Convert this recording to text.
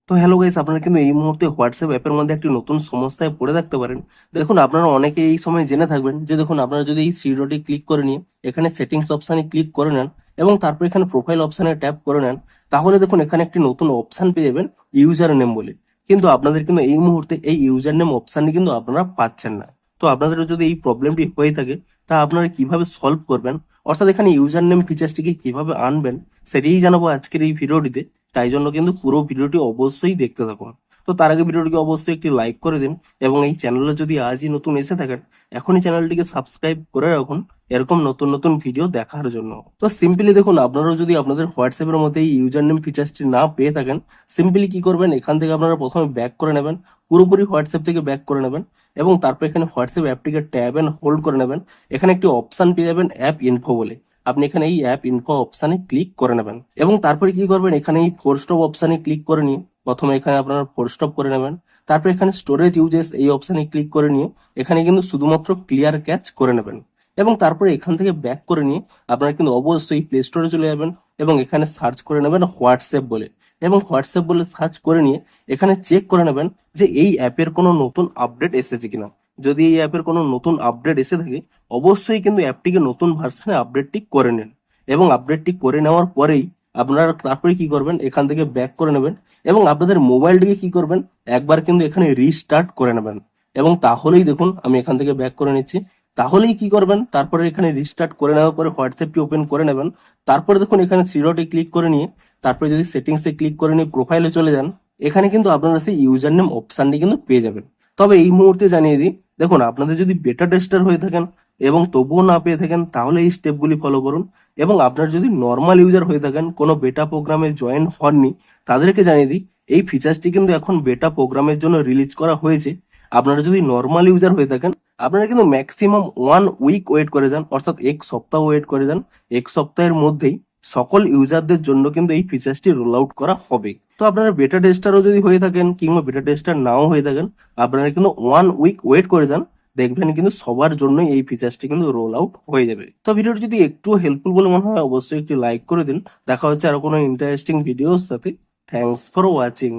তো hello guys, আপনারা কিন্তু এই মুহূর্তে হোয়াটসঅ্যাপ অ্যাপের মধ্যে একটি নতুন সমস্যায় পড়ে থাকতে পারেন। দেখুন, আপনারা অনেকে এই সময় জেনে থাকবেন যে দেখুন, আপনারা যদি এই থ্রি ডটে ক্লিক করে নিয়ে এখানে সেটিংস অপশানে ক্লিক করে নেন এবং তারপর এখানে প্রোফাইল অপশানে ট্যাপ করে নেন, তাহলে দেখুন এখানে একটি নতুন অপশান পেয়ে যাবেন ইউজার নেম বলে। কিন্তু আপনাদের কিন্তু এই মুহূর্তে এই ইউজার নেম অপশানটি কিন্তু আপনারা পাচ্ছেন না। তো আপনাদের যদি এই প্রবলেমটি হয়ে থাকে, তা আপনারা কিভাবে সলভ করবেন, অর্থাৎ এখানে ইউজার নেম ফিচার্সটিকে কিভাবে আনবেন, সেটাই জানাবো আজকের এই ভিডিওটিতে। তাই জন্য কিন্তু পুরো ভিডিওটি অবশ্যই দেখতে থাকুন। তো তার আগে ভিডিওটিকে অবশ্যই একটি লাইক করে দিন এবং এই চ্যানেলে যদি আজই নতুন এসে থাকেন, এখনই চ্যানেলটিকে সাবস্ক্রাইব করে রাখুন এরকম নতুন নতুন ভিডিও দেখার জন্য। তো সিম্পলি দেখুন, আপনারাও যদি আপনাদের হোয়াটসঅ্যাপের মধ্যে এই ইউজার নেম ফিচার্সটি না পেয়ে থাকেন, সিম্পলি কি করবেন, এখান থেকে আপনারা প্রথমে ব্যাক করে নেবেন, পুরোপুরি হোয়াটসঅ্যাপ থেকে ব্যাক করে নেবেন এবং তারপর এখানে হোয়াটসঅ্যাপ অ্যাপটিকে ট্যাব এন্ড হোল্ড করে নেবেন। এখানে একটি অপশন পেয়ে যাবেন অ্যাপ ইনফো বলে। আপনি এখানে এই অ্যাপ ইনফো অপশানে ক্লিক করে নেবেন এবং তারপরে কি করবেন, এখানে এই ফোর স্টপ অপশানে ক্লিক করে নিয়ে প্রথমে এখানে আপনারা ফোর স্টপ করে নেবেন। তারপর এখানে স্টোরেজ ইউজেস এই অপশানে ক্লিক করে নিয়ে এখানে কিন্তু শুধুমাত্র ক্লিয়ার ক্যাচ করে নেবেন এবং তারপরে এখান থেকে ব্যাক করে নিয়ে আপনারা কিন্তু অবশ্যই প্লে স্টোরে চলে যাবেন এবং এখানে সার্চ করে নেবেন হোয়াটসঅ্যাপ বলে এবং হোয়াটসঅ্যাপ বলে সার্চ করে নিয়ে এখানে চেক করে নেবেন যে এই অ্যাপের কোনো নতুন আপডেট এসেছে কিনা। যদি এই অ্যাপের কোনো নতুন আপডেট এসে থাকে, অবশ্যই কিন্তু অ্যাপটিকে নতুন ভার্সনে আপডেটটি করে নিন এবং আপডেটটি করে নেওয়ার পরেই আপনারা তারপরে কি করবেন, এখান থেকে ব্যাক করে নেবেন এবং আপনাদের মোবাইলটিকে কি করবেন, একবার কিন্তু এখানে রিস্টার্ট করে নেবেন এবং তাহলেই দেখুন আমি এখান থেকে ব্যাক করে নিচ্ছি। তাহলেই কি করবেন, তারপরে এখানে রিস্টার্ট করে নেওয়ার পরে হোয়াটসঅ্যাপটি ওপেন করে নেবেন। তারপরে দেখুন এখানে থ্রি ডটে ক্লিক করে নিয়ে তারপরে যদি সেটিংসে ক্লিক করে নিয়ে প্রোফাইলে চলে যান, এখানে কিন্তু আপনারা সেই ইউজার নেম অপশানটি কিন্তু পেয়ে যাবেন। তবে এই মুহূর্তে জানিয়ে দিই, দেখুন আপনাদের যদি বেটা টেস্টার হয়ে থাকেন এবং তবুও না পেয়ে থাকেন, তাহলে এই স্টেপগুলি ফলো করুন। এবং আপনার যদি নর্মাল ইউজার হয়ে থাকেন, কোনো বেটা প্রোগ্রামে জয়েন হননি, তাদেরকে জানিয়ে দিই এই ফিচার্সটি কিন্তু এখন বেটা প্রোগ্রামের জন্য রিলিজ করা হয়েছে। আপনারা যদি নর্মাল ইউজার হয়ে থাকেন, আপনারা কিন্তু ম্যাক্সিমাম 1 উইক ওয়েট করে যান, অর্থাৎ 1 সপ্তাহ ওয়েট করে যান। 1 সপ্তাহের মধ্যেই সকল ইউজারদের জন্য কিন্তু এই ফিচার্সটি রোল আউট করা হবে। তো আপনারা বেটা টেস্টারও যদি হয়ে থাকেন কিংবা বেটা টেস্টার নাও হয়ে থাকেন, আপনারা কিন্তু 1 উইক ওয়েট করে যান, দেখবেন কিন্তু সবার জন্যই এই ফিচার্সটি কিন্তু রোল আউট হয়ে যাবে। তো ভিডিওটি যদি একটু হেল্পফুল বলে মনে হয়, অবশ্যই একটি লাইক করে দিন। দেখা হচ্ছে আরো কোনো ইন্টারেস্টিং ভিডিওর সাথে। Thanks for watching.